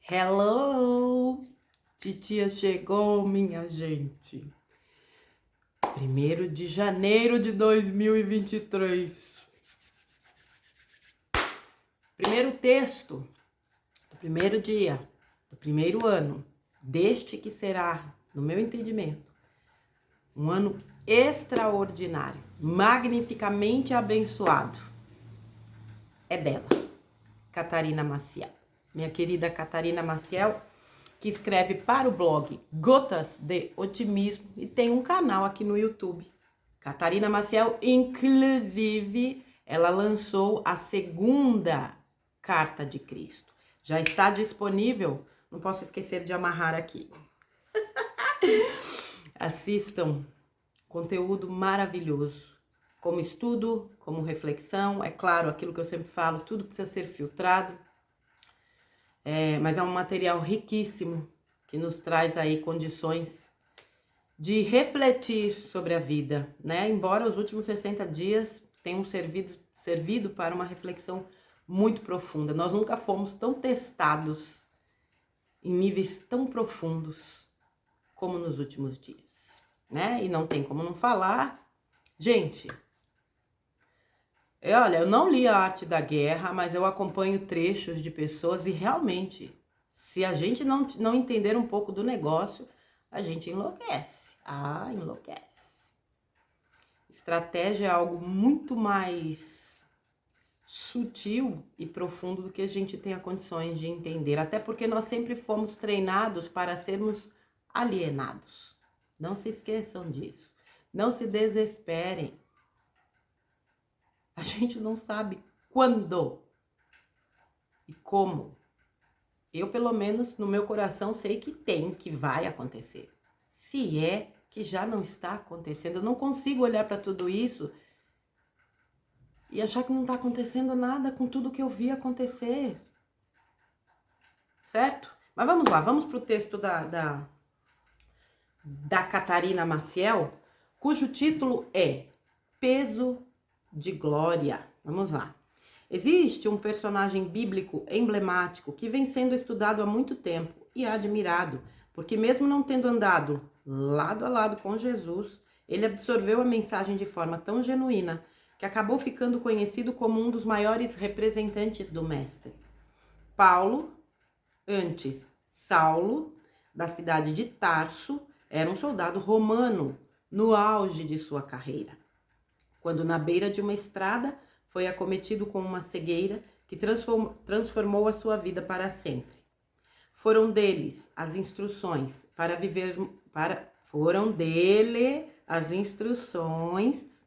Hello! Titia chegou, minha gente. 1º de janeiro de 2023. Primeiro texto do primeiro dia, do primeiro ano, deste que será, no meu entendimento, um ano extraordinário, magnificamente abençoado. É dela, Catarina Maciel. Minha querida Catarina Maciel, que escreve para o blog Gotas de Otimismo e tem um canal aqui no YouTube. Catarina Maciel, inclusive, ela lançou a segunda Carta de Cristo. Já está disponível, não posso esquecer de amarrar aqui. Assistam, conteúdo maravilhoso. Como estudo, como reflexão, é claro, aquilo que eu sempre falo, tudo precisa ser filtrado. Mas é um material riquíssimo que nos traz aí condições de refletir sobre a vida, né? Embora os últimos 60 dias tenham servido para uma reflexão muito profunda. Nós nunca fomos tão testados em níveis tão profundos como nos últimos dias, né? E não tem como não falar. Gente, olha, eu não li A Arte da Guerra, mas eu acompanho trechos de pessoas e realmente, se a gente não entender um pouco do negócio, a gente enlouquece. Ah, enlouquece. Estratégia é algo muito mais sutil e profundo do que a gente tenha condições de entender. Até porque nós sempre fomos treinados para sermos alienados. Não se esqueçam disso. Não se desesperem. A gente não sabe quando e como. Eu, pelo menos, no meu coração, sei que vai acontecer. Se é que já não está acontecendo, eu não consigo olhar para tudo isso e achar que não está acontecendo nada com tudo que eu vi acontecer. Certo? Mas vamos lá, vamos para o texto da Catarina Maciel, cujo título é Peso de Glória. Vamos lá. Existe um personagem bíblico emblemático que vem sendo estudado há muito tempo e admirado, porque mesmo não tendo andado lado a lado com Jesus, ele absorveu a mensagem de forma tão genuína que acabou ficando conhecido como um dos maiores representantes do Mestre. Paulo, antes Saulo, da cidade de Tarso, era um soldado romano no auge de sua carreira, quando na beira de uma estrada foi acometido com uma cegueira que transformou a sua vida para sempre. Foram dele as instruções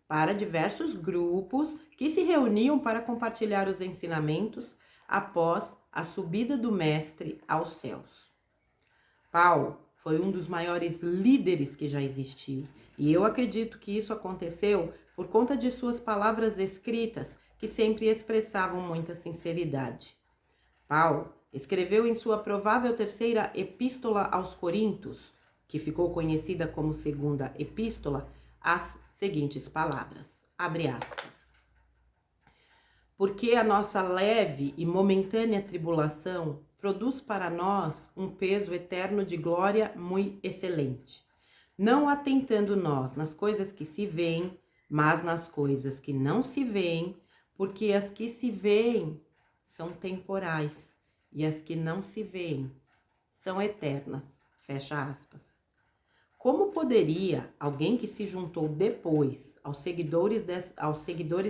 para diversos grupos que se reuniam para compartilhar os ensinamentos após a subida do Mestre aos céus. Paulo foi um dos maiores líderes que já existiu, e eu acredito que isso aconteceu por conta de suas palavras escritas, que sempre expressavam muita sinceridade. Paulo escreveu em sua provável terceira epístola aos Coríntios, que ficou conhecida como segunda epístola, as seguintes palavras, abre aspas. Porque a nossa leve e momentânea tribulação produz para nós um peso eterno de glória muito excelente, não atentando nós nas coisas que se veem, mas nas coisas que não se veem, porque as que se veem são temporais e as que não se veem são eternas. Fecha aspas. Como poderia alguém que se juntou depois aos seguidores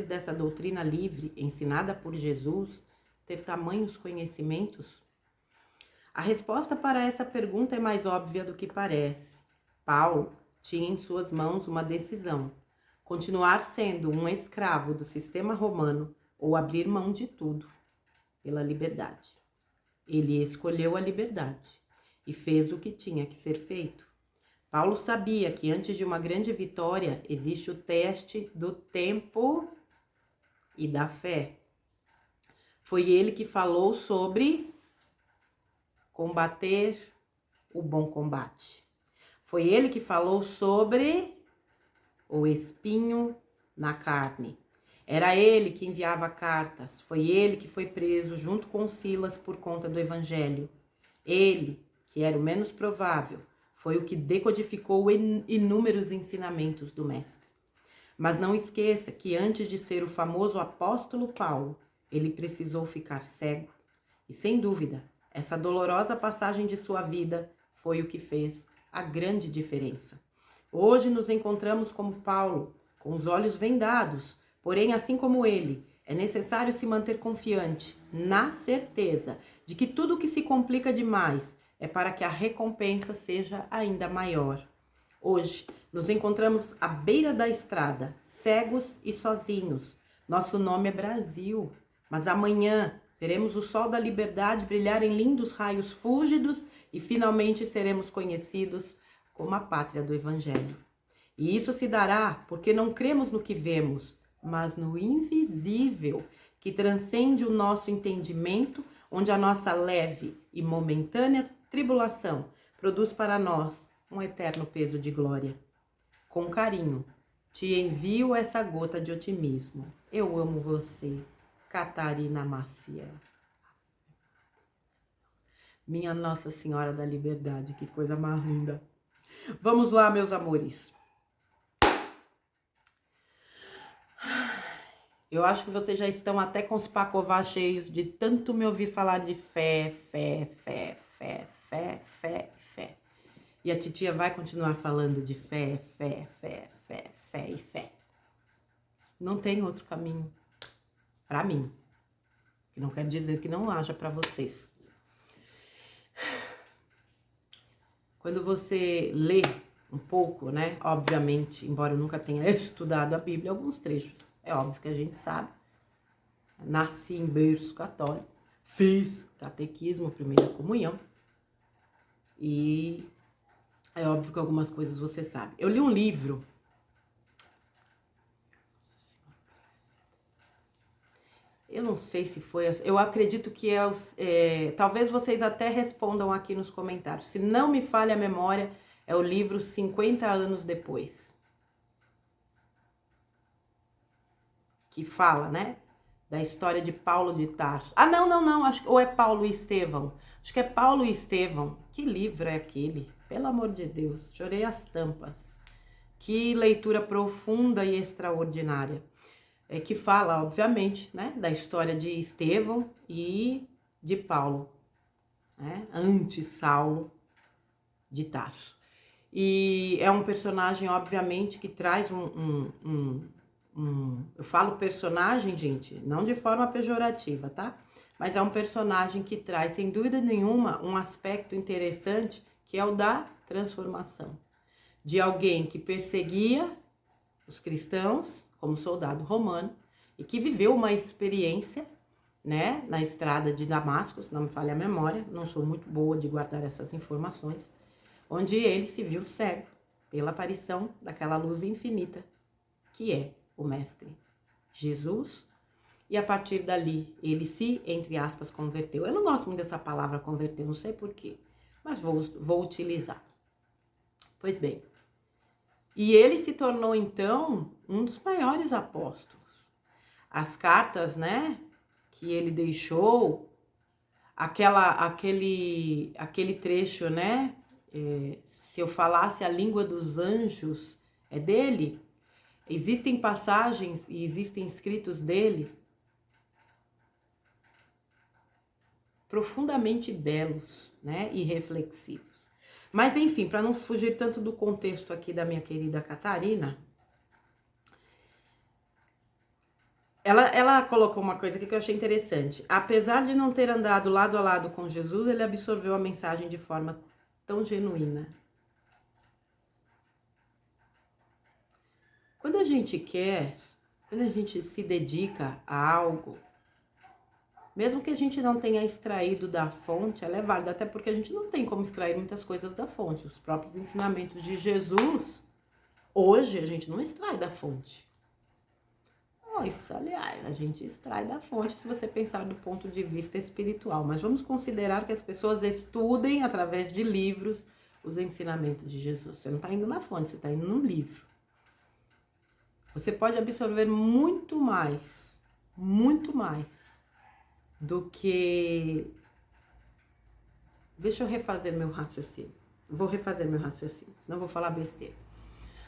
dessa doutrina livre ensinada por Jesus ter tamanhos conhecimentos? A resposta para essa pergunta é mais óbvia do que parece. Paulo tinha em suas mãos uma decisão: continuar sendo um escravo do sistema romano ou abrir mão de tudo pela liberdade. Ele escolheu a liberdade e fez o que tinha que ser feito. Paulo sabia que antes de uma grande vitória existe o teste do tempo e da fé. Foi ele que falou sobre combater o bom combate. Foi ele que falou sobre o espinho na carne. Era ele que enviava cartas. Foi ele que foi preso junto com Silas por conta do evangelho. Ele, que era o menos provável, foi o que decodificou inúmeros ensinamentos do Mestre. Mas não esqueça que antes de ser o famoso apóstolo Paulo, ele precisou ficar cego. E sem dúvida, essa dolorosa passagem de sua vida foi o que fez a grande diferença. Hoje nos encontramos como Paulo, com os olhos vendados, porém, assim como ele, é necessário se manter confiante, na certeza de que tudo que se complica demais é para que a recompensa seja ainda maior. Hoje, nos encontramos à beira da estrada, cegos e sozinhos. Nosso nome é Brasil, mas amanhã veremos o sol da liberdade brilhar em lindos raios fúlgidos e finalmente seremos conhecidos como a pátria do Evangelho. E isso se dará porque não cremos no que vemos, mas no invisível, que transcende o nosso entendimento, onde a nossa leve e momentânea tribulação produz para nós um eterno peso de glória. Com carinho, te envio essa gota de otimismo. Eu amo você, Catarina Maciel. Minha Nossa Senhora da Liberdade, que coisa mais linda. Vamos lá, meus amores. Eu acho que vocês já estão até com os pacovás cheios de tanto me ouvir falar de fé, fé, fé, fé, fé, fé, fé. E a titia vai continuar falando de fé, fé, fé, fé, fé e fé. Não tem outro caminho para mim. Que não quer dizer que não haja para vocês. Quando você lê um pouco, né? Obviamente, embora eu nunca tenha estudado a Bíblia, alguns trechos. É óbvio que a gente sabe. Nasci em berço católico, fiz catequismo, primeira comunhão. E é óbvio que algumas coisas você sabe. Eu li um livro. Eu não sei se foi... Eu acredito que talvez vocês até respondam aqui nos comentários. Se não me falha a memória, é o livro 50 anos depois. Que fala, né? Da história de Paulo de Tarso. Ah, não. Ou é Paulo e Estevão. Acho que é Paulo e Estevão. Que livro é aquele? Pelo amor de Deus, chorei as tampas. Que leitura profunda e extraordinária. Que fala, obviamente, né, da história de Estevão e de Paulo, né, anti-Saulo de Tarso. E é um personagem, obviamente, que traz eu falo personagem, gente, não de forma pejorativa, tá? Mas é um personagem que traz, sem dúvida nenhuma, um aspecto interessante, que é o da transformação. De alguém que perseguia os cristãos, como soldado romano, e que viveu uma experiência, né, na estrada de Damasco, se não me falha a memória, não sou muito boa de guardar essas informações, onde ele se viu cego pela aparição daquela luz infinita, que é o Mestre Jesus, e a partir dali ele se, entre aspas, converteu. Eu não gosto muito dessa palavra converter, não sei porquê, mas vou utilizar. Pois bem, e ele se tornou, então, um dos maiores apóstolos. As cartas, né, que ele deixou, aquele trecho, né, se eu falasse a língua dos anjos, é dele. Existem passagens e existem escritos dele profundamente belos, né, e reflexivos. Mas, enfim, para não fugir tanto do contexto aqui da minha querida Catarina, ela colocou uma coisa aqui que eu achei interessante. Apesar de não ter andado lado a lado com Jesus, ele absorveu a mensagem de forma tão genuína. Quando a gente quer, quando a gente se dedica a algo, mesmo que a gente não tenha extraído da fonte, ela é válida, até porque a gente não tem como extrair muitas coisas da fonte. Os próprios ensinamentos de Jesus, hoje a gente não extrai da fonte. Isso, aliás, a gente extrai da fonte se você pensar do ponto de vista espiritual. Mas vamos considerar que as pessoas estudem através de livros os ensinamentos de Jesus. Você não está indo na fonte, você está indo no livro. Você pode absorver muito mais do que Deixa eu refazer meu raciocínio. Vou refazer meu raciocínio, senão eu vou falar besteira.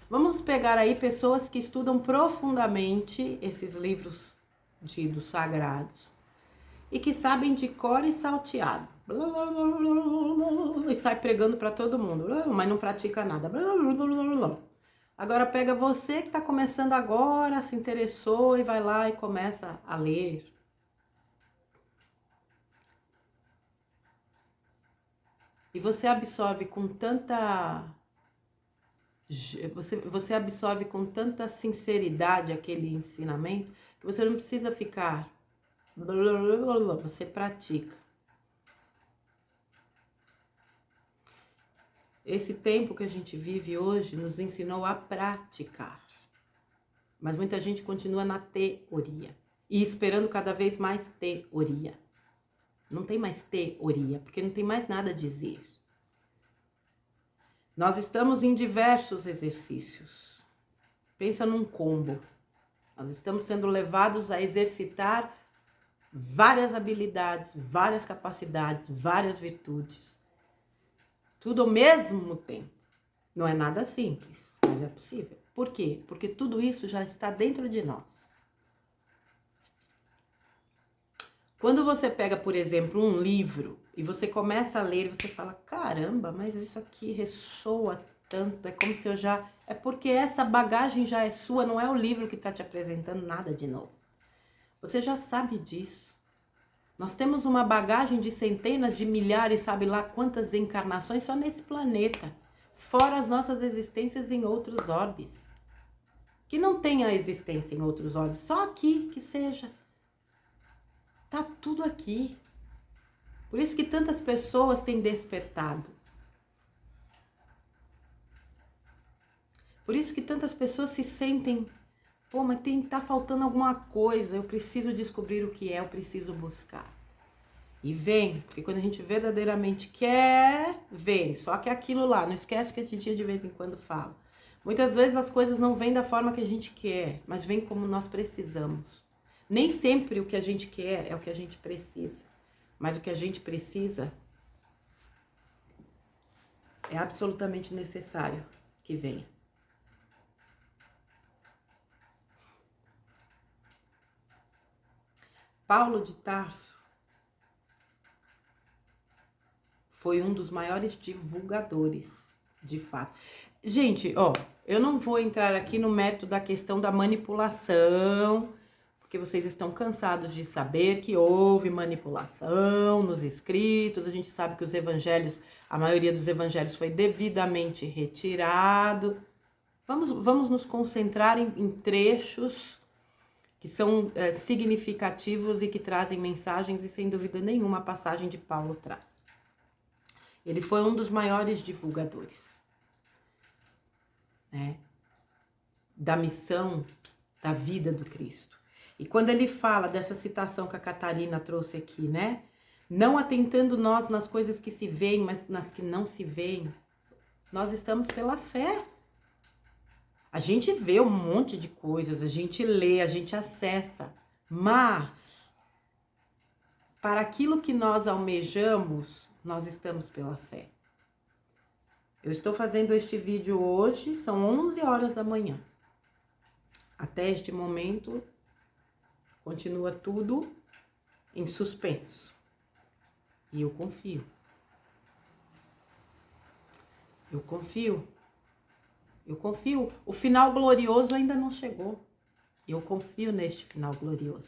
Vamos pegar aí pessoas que estudam profundamente esses livros ditos sagrados e que sabem de cor e salteado. E sai pregando para todo mundo, mas não pratica nada. Agora pega você que está começando agora, se interessou e vai lá e começa a ler. E você absorve com tanta... Você absorve com tanta sinceridade aquele ensinamento que você não precisa ficar... Você pratica. Esse tempo que a gente vive hoje nos ensinou a praticar. Mas muita gente continua na teoria. E esperando cada vez mais teoria. Não tem mais teoria, porque não tem mais nada a dizer. Nós estamos em diversos exercícios. Pensa num combo. Nós estamos sendo levados a exercitar várias habilidades, várias capacidades, várias virtudes. Tudo ao mesmo tempo. Não é nada simples, mas é possível. Por quê? Porque tudo isso já está dentro de nós. Quando você pega, por exemplo, um livro e você começa a ler e você fala, caramba, mas isso aqui ressoa tanto, é como se eu já... É porque essa bagagem já é sua, não é o livro que está te apresentando nada de novo. Você já sabe disso. Nós temos uma bagagem de centenas de milhares, sabe lá quantas encarnações só nesse planeta, fora as nossas existências em outros orbes. Que não tenha existência em outros orbes, só aqui que seja. Tá tudo aqui. Por isso que tantas pessoas têm despertado. Por isso que tantas pessoas se sentem, pô, mas tá faltando alguma coisa, eu preciso descobrir o que é, eu preciso buscar. E vem, porque quando a gente verdadeiramente quer, vem. Só que é aquilo lá, não esquece que a gente de vez em quando fala. Muitas vezes as coisas não vêm da forma que a gente quer, mas vêm como nós precisamos. Nem sempre o que a gente quer é o que a gente precisa, mas o que a gente precisa é absolutamente necessário que venha. Paulo de Tarso foi um dos maiores divulgadores, de fato. Gente, ó, eu não vou entrar aqui no mérito da questão da manipulação, porque vocês estão cansados de saber que houve manipulação nos escritos. A gente sabe que os evangelhos, a maioria dos evangelhos foi devidamente retirado. Vamos nos concentrar em trechos que são significativos e que trazem mensagens, e sem dúvida nenhuma a passagem de Paulo traz. Ele foi um dos maiores divulgadores, né, da missão, da vida do Cristo. E quando ele fala dessa citação que a Catarina trouxe aqui, né? Não atentando nós nas coisas que se veem, mas nas que não se veem, nós estamos pela fé. A gente vê um monte de coisas, a gente lê, a gente acessa, mas para aquilo que nós almejamos, nós estamos pela fé. Eu estou fazendo este vídeo hoje, são 11 horas da manhã. Até este momento, continua tudo em suspenso. E eu confio. Eu confio. Eu confio. O final glorioso ainda não chegou. Eu confio neste final glorioso.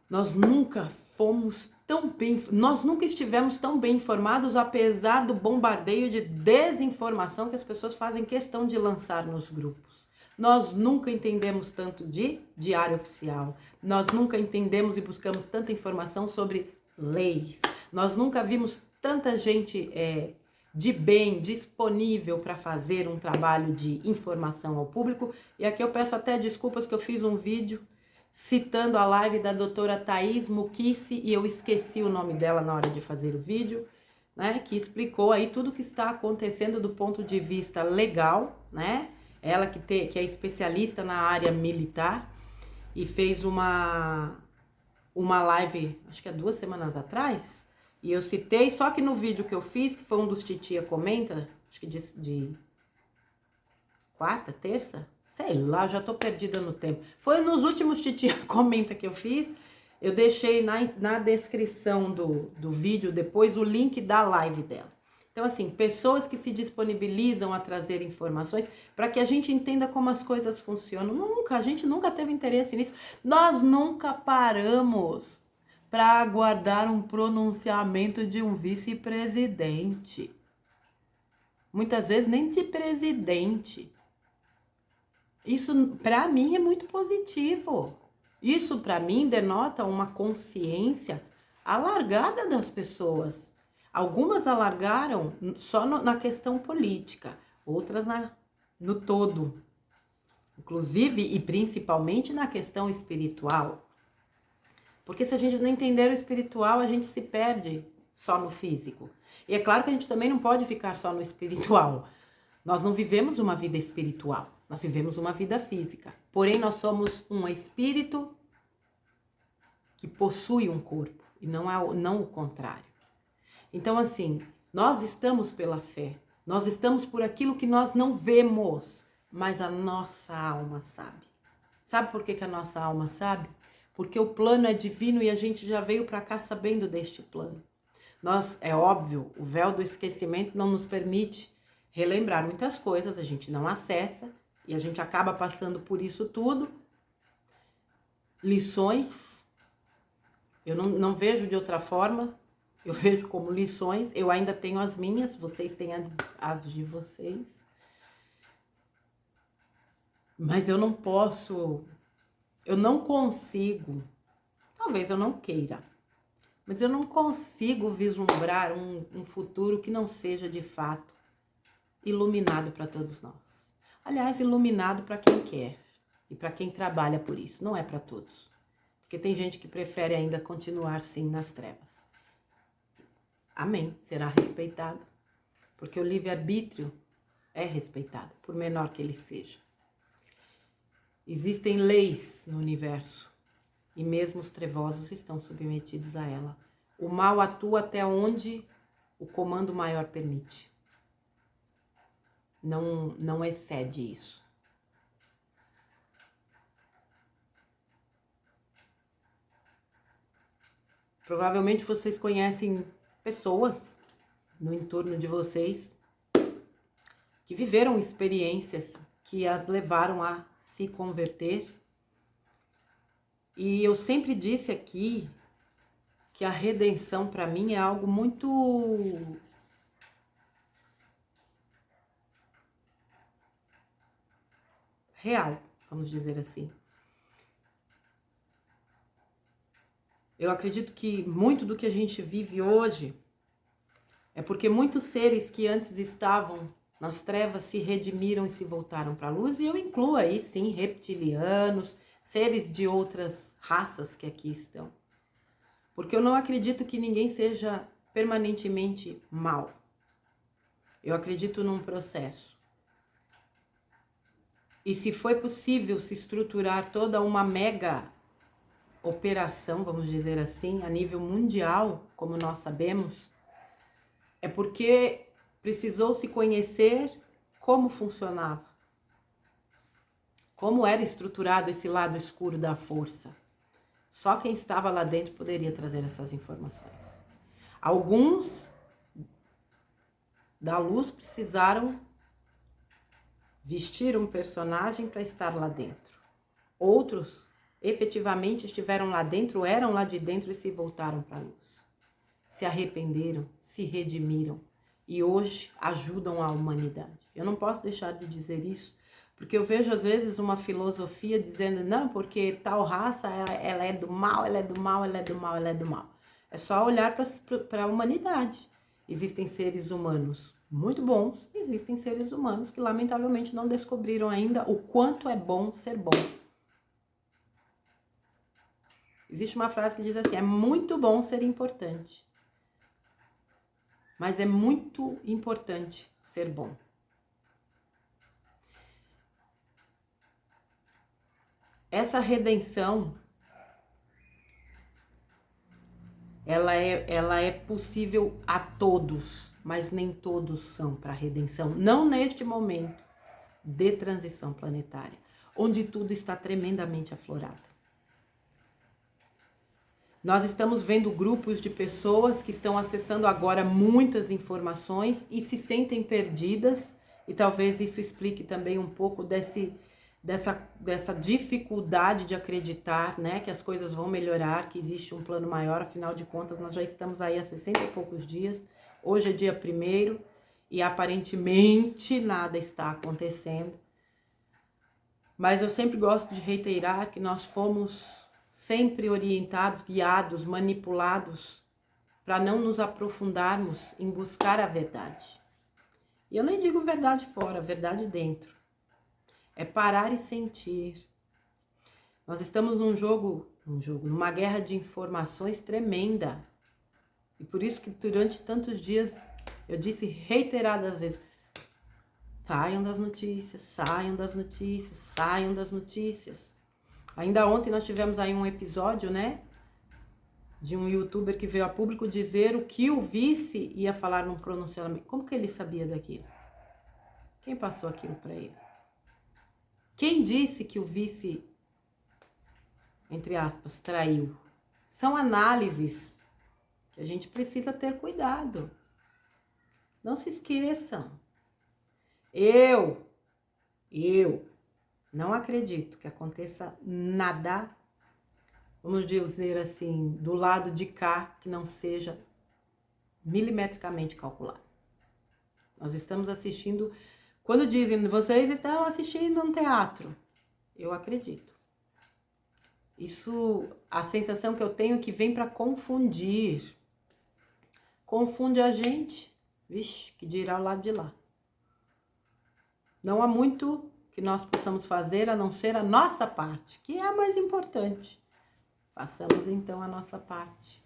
Nós nunca estivemos tão bem informados, apesar do bombardeio de desinformação que as pessoas fazem questão de lançar nos grupos. Nós nunca entendemos tanto de diário oficial. Nós nunca entendemos e buscamos tanta informação sobre leis. Nós nunca vimos tanta gente de bem disponível para fazer um trabalho de informação ao público. E aqui eu peço até desculpas que eu fiz um vídeo citando a live da doutora Thaís Mukissi e eu esqueci o nome dela na hora de fazer o vídeo, né? Que explicou aí tudo o que está acontecendo do ponto de vista legal, né? Ela que é especialista na área militar e fez uma live, acho que há 2 semanas atrás, E eu citei, só que no vídeo que eu fiz, que foi um dos Titia Comenta, acho que de quarta, terça, sei lá, já tô perdida no tempo. Foi nos últimos Titia Comenta que eu fiz, eu deixei na descrição do vídeo depois o link da live dela. Então, assim, pessoas que se disponibilizam a trazer informações para que a gente entenda como as coisas funcionam. A gente nunca teve interesse nisso. Nós nunca paramos para aguardar um pronunciamento de um vice-presidente. Muitas vezes nem de presidente. Isso, para mim, é muito positivo. Isso, para mim, denota uma consciência alargada das pessoas. Algumas alargaram só na questão política, outras no todo. Inclusive e principalmente na questão espiritual. Porque se a gente não entender o espiritual, a gente se perde só no físico. E é claro que a gente também não pode ficar só no espiritual. Nós não vivemos uma vida espiritual, nós vivemos uma vida física. Porém, nós somos um espírito que possui um corpo, e não o contrário. Então, assim, nós estamos pela fé, nós estamos por aquilo que nós não vemos, mas a nossa alma sabe. Sabe por que a nossa alma sabe? Porque o plano é divino e a gente já veio para cá sabendo deste plano. É óbvio, o véu do esquecimento não nos permite relembrar muitas coisas, a gente não acessa e a gente acaba passando por isso tudo. Lições, eu não vejo de outra forma, eu vejo como lições, eu ainda tenho as minhas, vocês têm as de vocês. Mas eu não consigo, talvez eu não queira, mas eu não consigo vislumbrar um futuro que não seja de fato iluminado para todos nós. Aliás, iluminado para quem quer e para quem trabalha por isso, não é para todos. Porque tem gente que prefere ainda continuar sim nas trevas. Amém, será respeitado, porque o livre-arbítrio é respeitado, por menor que ele seja. Existem leis no universo e mesmo os trevosos estão submetidos a ela. O mal atua até onde o comando maior permite. Não excede isso. Provavelmente vocês conhecem pessoas no entorno de vocês que viveram experiências que as levaram a se converter. E eu sempre disse aqui que a redenção para mim é algo muito real, vamos dizer assim. Eu acredito que muito do que a gente vive hoje é porque muitos seres que antes estavam nas trevas se redimiram e se voltaram para a luz, e eu incluo aí sim reptilianos, seres de outras raças que aqui estão. Porque eu não acredito que ninguém seja permanentemente mal. Eu acredito num processo. E se foi possível se estruturar toda uma mega operação, vamos dizer assim, a nível mundial, como nós sabemos, é porque precisou se conhecer como funcionava, como era estruturado esse lado escuro da força. Só quem estava lá dentro poderia trazer essas informações. Alguns da luz precisaram vestir um personagem para estar lá dentro. Outros efetivamente estiveram lá dentro, eram lá de dentro e se voltaram para a luz. Se arrependeram, se redimiram e hoje ajudam a humanidade. Eu não posso deixar de dizer isso, porque eu vejo às vezes uma filosofia dizendo, não, porque tal raça, ela é do mal, ela é do mal, ela é do mal, ela é do mal. É só olhar para a humanidade. Existem seres humanos muito bons, existem seres humanos que lamentavelmente não descobriram ainda o quanto é bom ser bom. Existe uma frase que diz assim, é muito bom ser importante, mas é muito importante ser bom. Essa redenção, ela é possível a todos, mas nem todos são para a redenção. Não neste momento de transição planetária, onde tudo está tremendamente aflorado. Nós estamos vendo grupos de pessoas que estão acessando agora muitas informações e se sentem perdidas, e talvez isso explique também um pouco dessa dificuldade de acreditar, né, que as coisas vão melhorar, que existe um plano maior. Afinal de contas, nós já estamos aí há 60 e poucos dias, hoje é dia 1º e aparentemente nada está acontecendo. Mas eu sempre gosto de reiterar que nós fomos sempre orientados, guiados, manipulados para não nos aprofundarmos em buscar a verdade. E eu nem digo verdade fora, verdade dentro. É parar e sentir. Nós estamos numa guerra de informações tremenda. E por isso que durante tantos dias eu disse reiteradas vezes: saiam das notícias, saiam das notícias, saiam das notícias. Ainda ontem nós tivemos aí um episódio, né, de um youtuber que veio a público dizer o que o vice ia falar num pronunciamento. Como que ele sabia daquilo? Quem passou aquilo para ele? Quem disse que o vice, entre aspas, traiu? São análises que a gente precisa ter cuidado. Não se esqueçam. Eu não acredito que aconteça nada, vamos dizer assim, do lado de cá, que não seja milimetricamente calculado. Nós estamos assistindo, quando dizem, vocês estão assistindo um teatro, eu acredito. Isso, a sensação que eu tenho é que vem para confundir. Confunde a gente, vixe, que dirá o lado de lá. Não há muito que nós possamos fazer a não ser a nossa parte, que é a mais importante. Façamos então a nossa parte.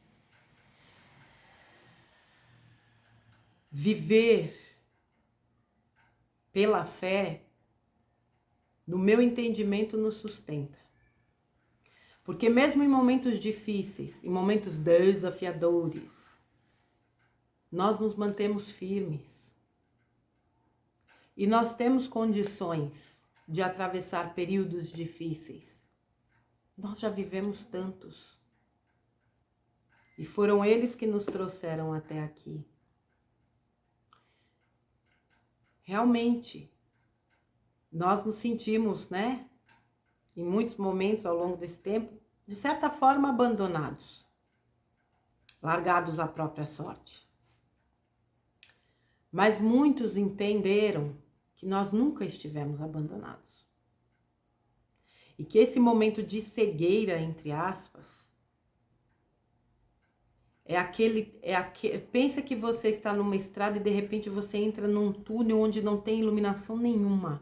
Viver pela fé, no meu entendimento, nos sustenta. Porque mesmo em momentos difíceis, em momentos desafiadores, nós nos mantemos firmes. E nós temos condições de atravessar períodos difíceis. Nós já vivemos tantos. E foram eles que nos trouxeram até aqui. Realmente, nós nos sentimos, né, em muitos momentos ao longo desse tempo, de certa forma abandonados, largados à própria sorte. Mas muitos entenderam que nós nunca estivemos abandonados. E que esse momento de cegueira, entre aspas, pensa que você está numa estrada e de repente você entra num túnel onde não tem iluminação nenhuma,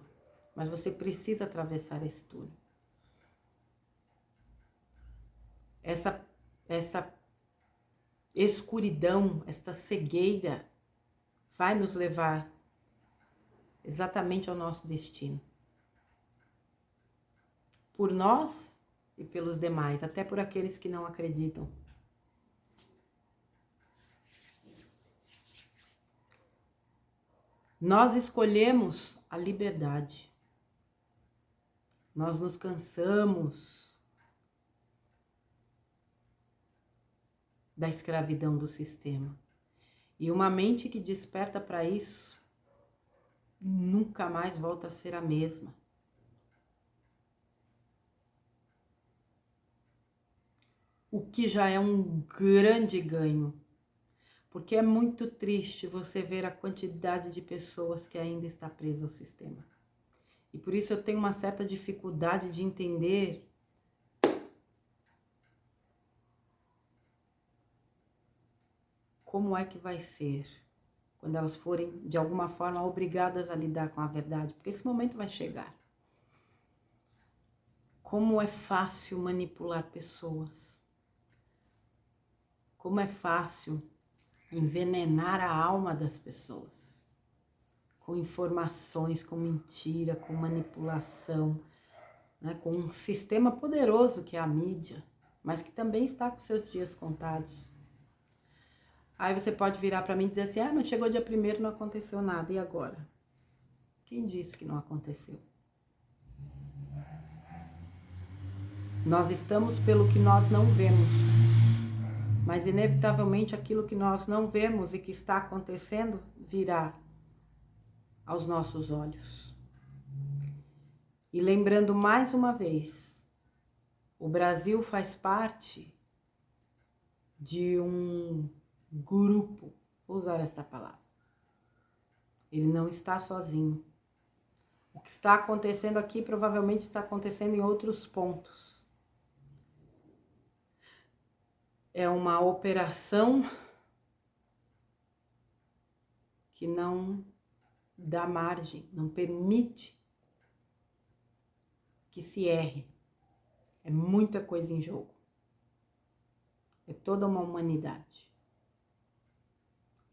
mas você precisa atravessar esse túnel. Essa escuridão, esta cegueira vai nos levar exatamente ao nosso destino. Por nós e pelos demais, até por aqueles que não acreditam. Nós escolhemos a liberdade. Nós nos cansamos da escravidão do sistema. E uma mente que desperta para isso nunca mais volta a ser a mesma. O que já é um grande ganho. Porque é muito triste você ver a quantidade de pessoas que ainda está presa ao sistema. E por isso eu tenho uma certa dificuldade de entender como é que vai ser quando elas forem, de alguma forma, obrigadas a lidar com a verdade. Porque esse momento vai chegar. Como é fácil manipular pessoas. Como é fácil envenenar a alma das pessoas, com informações, com mentira, com manipulação, né, com um sistema poderoso que é a mídia, mas que também está com seus dias contados. Aí você pode virar para mim e dizer assim, mas chegou dia 1º e não aconteceu nada, e agora? Quem disse que não aconteceu? Nós estamos pelo que nós não vemos, mas inevitavelmente aquilo que nós não vemos e que está acontecendo virá aos nossos olhos. E lembrando mais uma vez, o Brasil faz parte de um grupo, vou usar esta palavra. Ele não está sozinho. O que está acontecendo aqui provavelmente está acontecendo em outros pontos. É uma operação que não dá margem, não permite que se erre. É muita coisa em jogo. É toda uma humanidade.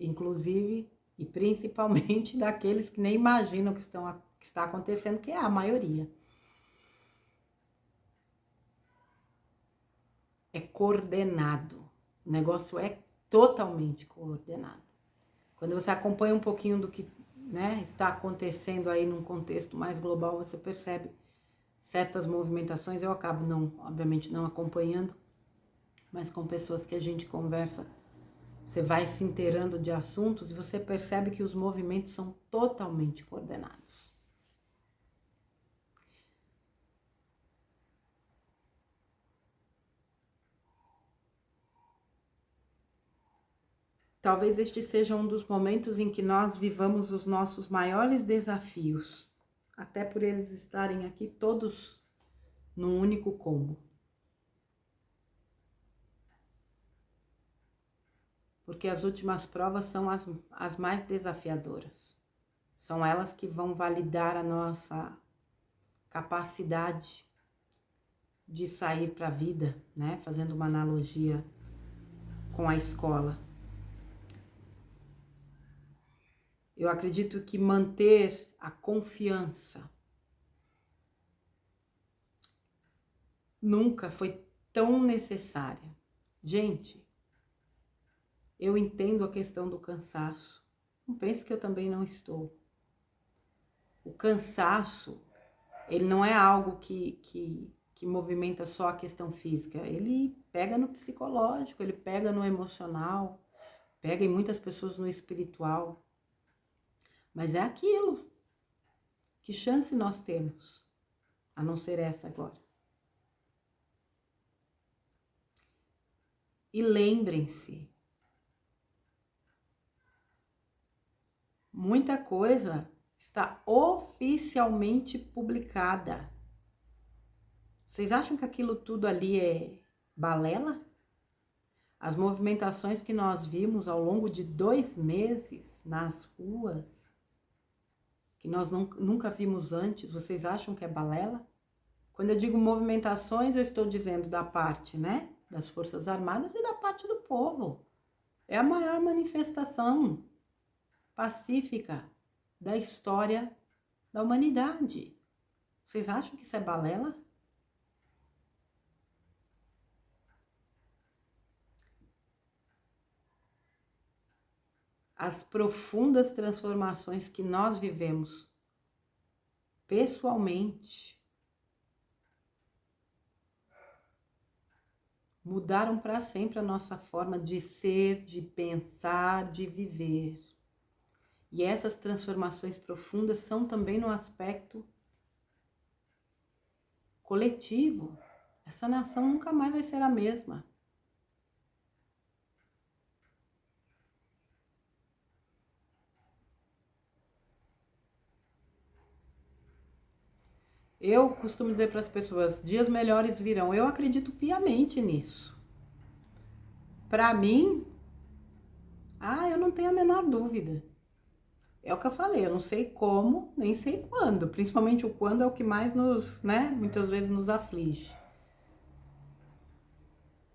Inclusive e principalmente daqueles que nem imaginam que está acontecendo, que é a maioria. É coordenado. O negócio é totalmente coordenado. Quando você acompanha um pouquinho do que, né, está acontecendo aí num contexto mais global, você percebe certas movimentações. Eu acabo obviamente não acompanhando, mas com pessoas que a gente conversa, você vai se inteirando de assuntos e você percebe que os movimentos são totalmente coordenados. Talvez este seja um dos momentos em que nós vivamos os nossos maiores desafios, até por eles estarem aqui todos num único combo. Porque as últimas provas são as mais desafiadoras. São elas que vão validar a nossa capacidade de sair para a vida, né? Fazendo uma analogia com a escola. Eu acredito que manter a confiança nunca foi tão necessária. Gente, eu entendo a questão do cansaço. Não pense que eu também não estou. O cansaço, ele não é algo que movimenta só a questão física. Ele pega no psicológico, ele pega no emocional, pega em muitas pessoas no espiritual. Mas é aquilo. Que chance nós temos, a não ser essa agora? E lembrem-se, muita coisa está oficialmente publicada. Vocês acham que aquilo tudo ali é balela? As movimentações que nós vimos ao longo de 2 meses nas ruas, que nós nunca vimos antes, vocês acham que é balela? Quando eu digo movimentações, eu estou dizendo da parte, né, das Forças Armadas e da parte do povo. É a maior manifestação pacífica da história da humanidade. Vocês acham que isso é balela? As profundas transformações que nós vivemos pessoalmente mudaram para sempre a nossa forma de ser, de pensar, de viver. E essas transformações profundas são também no aspecto coletivo. Essa nação nunca mais vai ser a mesma. Eu costumo dizer para as pessoas, dias melhores virão. Eu acredito piamente nisso. Para mim, eu não tenho a menor dúvida. É o que eu falei, eu não sei como, nem sei quando. Principalmente o quando é o que mais nos, né, muitas vezes nos aflige.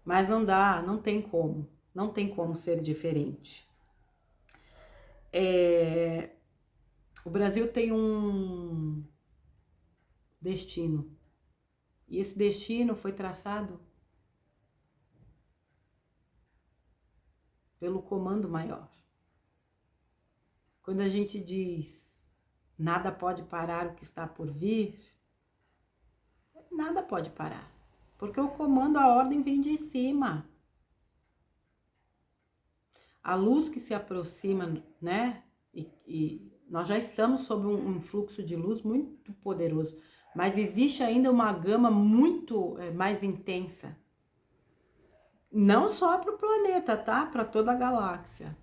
Mas não dá, não tem como. Não tem como ser diferente. O Brasil tem um destino. E esse destino foi traçado pelo comando maior. Quando a gente diz nada pode parar o que está por vir, nada pode parar, porque o comando, a ordem vem de cima. A luz que se aproxima, né? E nós já estamos sob um fluxo de luz muito poderoso, mas existe ainda uma gama muito mais intensa. Não só para o planeta, tá? Para toda a galáxia.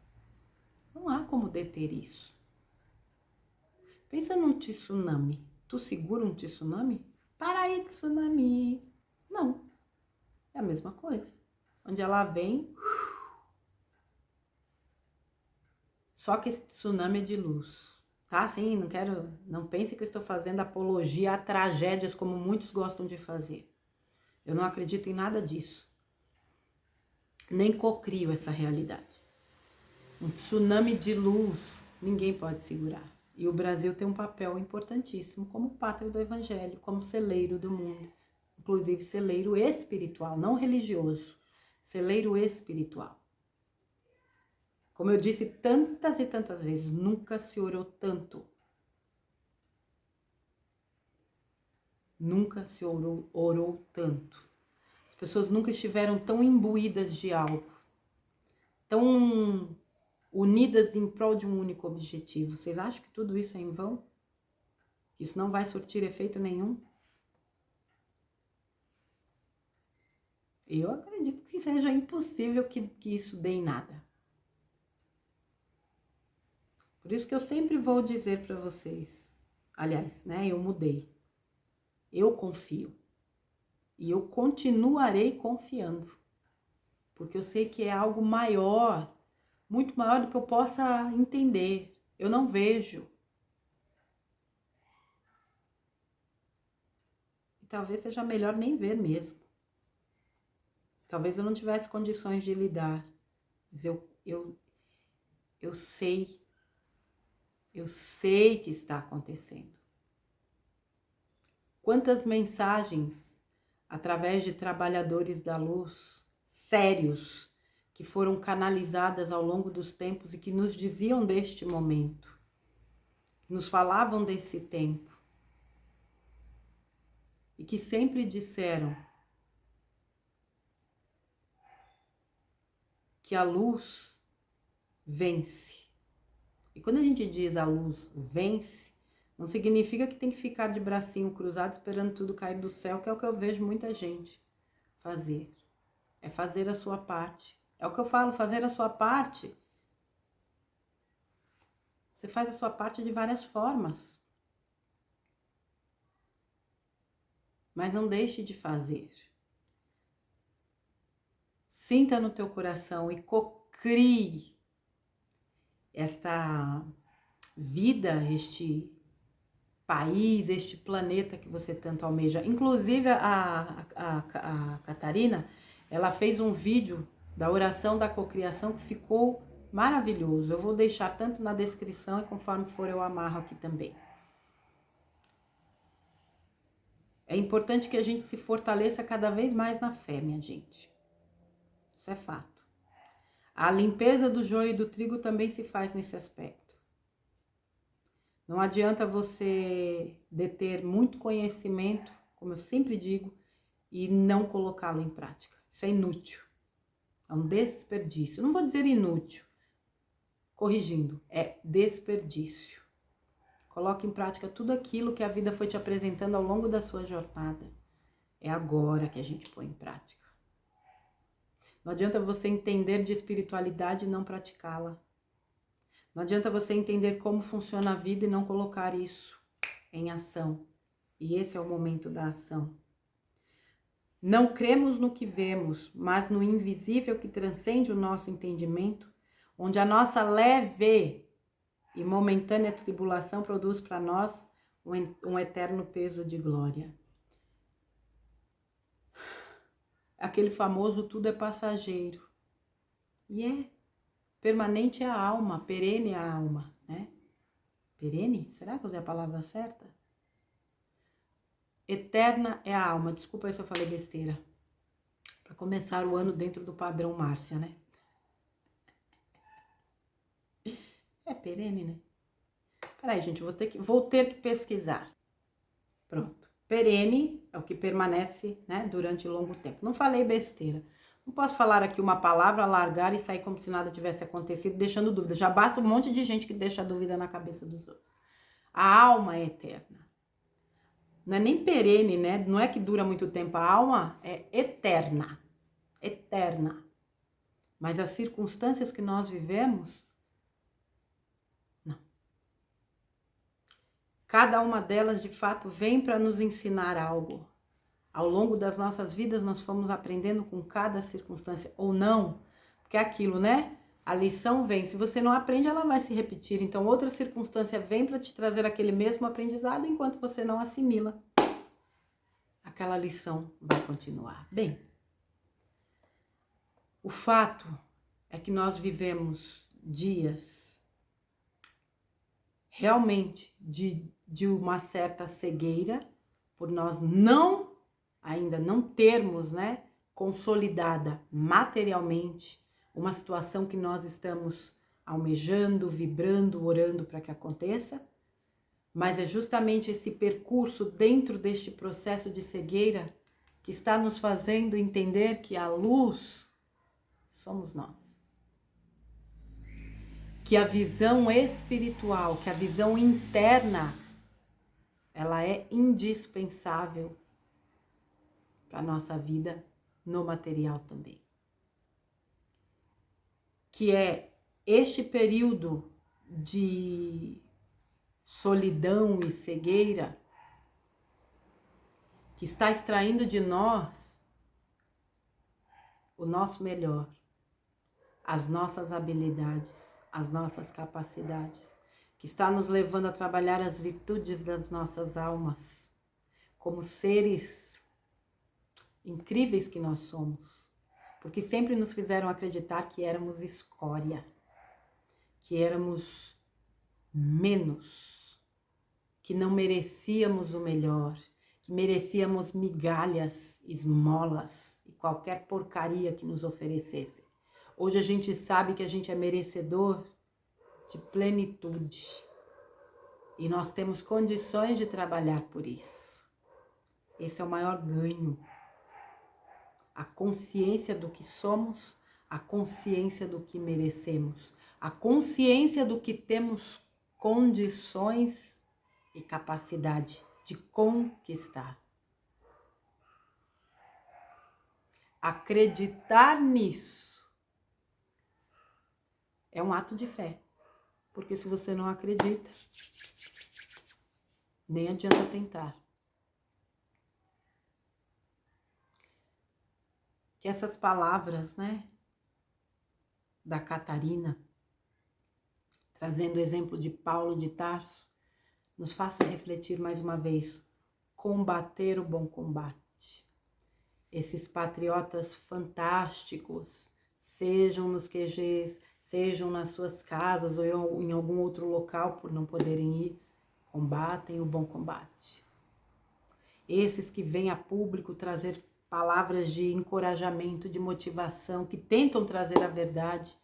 Não há como deter isso. Pensa num tsunami. Tu segura um tsunami? Para aí, tsunami. Não. É a mesma coisa. Onde ela vem... Só que esse tsunami é de luz, tá? Sim, não pense que eu estou fazendo apologia a tragédias como muitos gostam de fazer. Eu não acredito em nada disso. Nem cocrio essa realidade. Um tsunami de luz, ninguém pode segurar. E o Brasil tem um papel importantíssimo como pátria do evangelho, como celeiro do mundo. Inclusive celeiro espiritual, não religioso. Celeiro espiritual. Como eu disse tantas e tantas vezes, nunca se orou tanto. Nunca se orou tanto. As pessoas nunca estiveram tão imbuídas de algo, tão unidas em prol de um único objetivo. Vocês acham que tudo isso é em vão? Que isso não vai surtir efeito nenhum? Eu acredito que seja impossível que isso dê em nada. Por isso que eu sempre vou dizer para vocês, aliás, né, eu mudei. Eu confio. E eu continuarei confiando. Porque eu sei que é algo maior, muito maior do que eu possa entender. Eu não vejo. E talvez seja melhor nem ver mesmo. Talvez eu não tivesse condições de lidar. Mas eu sei. Eu sei que está acontecendo. Quantas mensagens, através de trabalhadores da luz, sérios, que foram canalizadas ao longo dos tempos e que nos diziam deste momento, nos falavam desse tempo, e que sempre disseram que a luz vence. E quando a gente diz a luz vence, não significa que tem que ficar de bracinho cruzado esperando tudo cair do céu, que é o que eu vejo muita gente fazer. É fazer a sua parte. É o que eu falo, fazer a sua parte. Você faz a sua parte de várias formas. Mas não deixe de fazer. Sinta no teu coração e cocrie esta vida, este país, este planeta que você tanto almeja. Inclusive a Catarina, ela fez um vídeo da oração da cocriação que ficou maravilhoso. Eu vou deixar tanto na descrição e conforme for eu amarro aqui também. É importante que a gente se fortaleça cada vez mais na fé, minha gente. Isso é fato. A limpeza do joio e do trigo também se faz nesse aspecto. Não adianta você deter muito conhecimento, como eu sempre digo, e não colocá-lo em prática. Isso é inútil. É um desperdício. Não vou dizer inútil. Corrigindo, é desperdício. Coloque em prática tudo aquilo que a vida foi te apresentando ao longo da sua jornada. É agora que a gente põe em prática. Não adianta você entender de espiritualidade e não praticá-la. Não adianta você entender como funciona a vida e não colocar isso em ação. E esse é o momento da ação. Não cremos no que vemos, mas no invisível que transcende o nosso entendimento, onde a nossa leve e momentânea tribulação produz para nós um eterno peso de glória. Aquele famoso tudo é passageiro. E é. Permanente é a alma, perene é a alma, né? Perene? Será que eu usei a palavra certa? Eterna é a alma. Desculpa aí se eu falei besteira. Para começar o ano dentro do padrão Márcia, né? É perene, né? Peraí, gente, vou ter que pesquisar. Pronto. Perene é o que permanece, né, durante longo tempo. Não falei besteira. Não posso falar aqui uma palavra, largar e sair como se nada tivesse acontecido, deixando dúvida. Já basta um monte de gente que deixa dúvida na cabeça dos outros. A alma é eterna. Não é nem perene, né? Não é que dura muito tempo. A alma é eterna. Eterna. Mas as circunstâncias que nós vivemos, não. Cada uma delas, de fato, vem para nos ensinar algo. Ao longo das nossas vidas, nós fomos aprendendo com cada circunstância, ou não, porque é aquilo, né? A lição vem. Se você não aprende, ela vai se repetir. Então, outra circunstância vem para te trazer aquele mesmo aprendizado, enquanto você não assimila. Aquela lição vai continuar. Bem, o fato é que nós vivemos dias realmente de uma certa cegueira, por nós ainda não termos, né, consolidada materialmente uma situação que nós estamos almejando, vibrando, orando para que aconteça. Mas é justamente esse percurso dentro deste processo de cegueira que está nos fazendo entender que a luz somos nós. Que a visão espiritual, que a visão interna, ela é indispensável para a nossa vida no material também. Que é este período de solidão e cegueira que está extraindo de nós o nosso melhor, as nossas habilidades, as nossas capacidades, que está nos levando a trabalhar as virtudes das nossas almas, como seres incríveis que nós somos, porque sempre nos fizeram acreditar que éramos escória, que éramos menos, que não merecíamos o melhor, que merecíamos migalhas, esmolas e qualquer porcaria que nos oferecessem. Hoje a gente sabe que a gente é merecedor de plenitude e nós temos condições de trabalhar por isso. Esse é o maior ganho. A consciência do que somos, a consciência do que merecemos, a consciência do que temos condições e capacidade de conquistar. Acreditar nisso é um ato de fé, porque se você não acredita, nem adianta tentar. Que essas palavras, né, da Catarina, trazendo o exemplo de Paulo de Tarso, nos faça refletir mais uma vez, combater o bom combate. Esses patriotas fantásticos, sejam nos QGs, sejam nas suas casas ou em algum outro local por não poderem ir, combatem o bom combate. Esses que vêm a público trazer palavras de encorajamento, de motivação, que tentam trazer a verdade,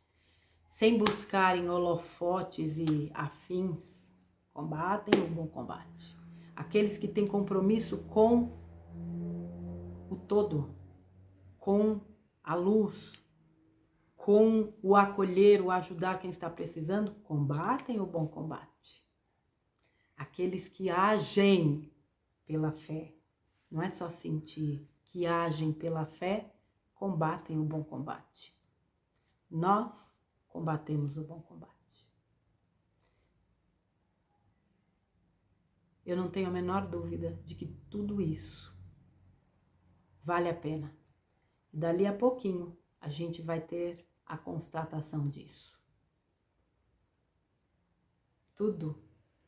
sem buscarem holofotes e afins, combatem o bom combate. Aqueles que têm compromisso com o todo, com a luz, com o acolher, o ajudar quem está precisando, combatem o bom combate. Aqueles que agem pela fé, não é só sentir, que agem pela fé, combatem o bom combate. Nós combatemos o bom combate. Eu não tenho a menor dúvida de que tudo isso vale a pena. E dali a pouquinho a gente vai ter a constatação disso. Tudo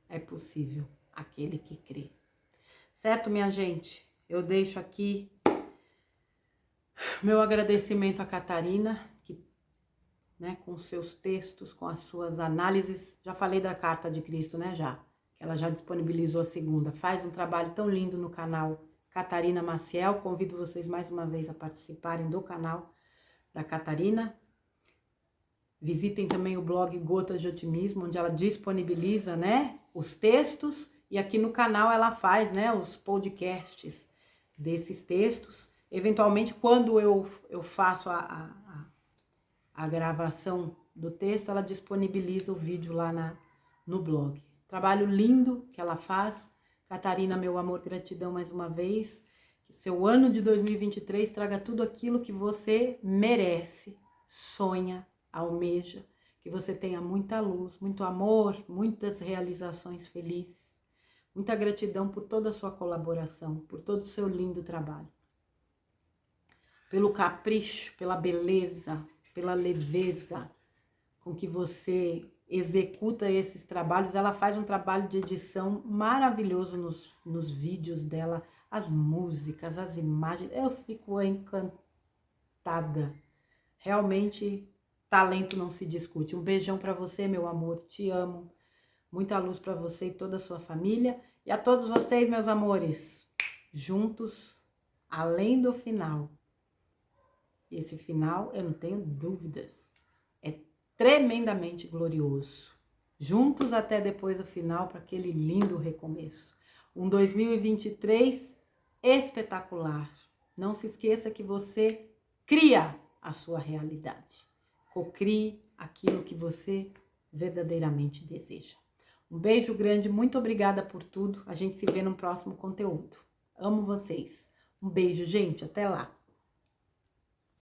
é possível aquele que crê. Certo, minha gente? Eu deixo aqui meu agradecimento a Catarina, que, né, com seus textos, com as suas análises, já falei da Carta de Cristo, né, já, que ela já disponibilizou a segunda, faz um trabalho tão lindo no canal Catarina Maciel, convido vocês mais uma vez a participarem do canal da Catarina, Visitem também o blog Gotas de Otimismo, onde ela disponibiliza, né, os textos. E aqui no canal ela faz, né, os podcasts desses textos. Eventualmente, quando eu faço a gravação do texto, ela disponibiliza o vídeo lá no blog. Trabalho lindo que ela faz. Catarina, meu amor, gratidão mais uma vez. Que seu ano de 2023 traga tudo aquilo que você merece, sonha, almeja. Que você tenha muita luz, muito amor, muitas realizações felizes. Muita gratidão por toda a sua colaboração, por todo o seu lindo trabalho. Pelo capricho, pela beleza, pela leveza com que você executa esses trabalhos. Ela faz um trabalho de edição maravilhoso nos vídeos dela, as músicas, as imagens. Eu fico encantada. Realmente, talento não se discute. Um beijão para você, meu amor. Te amo. Muita luz para você e toda a sua família. E a todos vocês, meus amores, juntos, além do final. Esse final, eu não tenho dúvidas, é tremendamente glorioso. Juntos até depois do final, para aquele lindo recomeço. Um 2023 espetacular. Não se esqueça que você cria a sua realidade. Cocrie aquilo que você verdadeiramente deseja. Um beijo grande, muito obrigada por tudo. A gente se vê no próximo conteúdo. Amo vocês. Um beijo, gente. Até lá.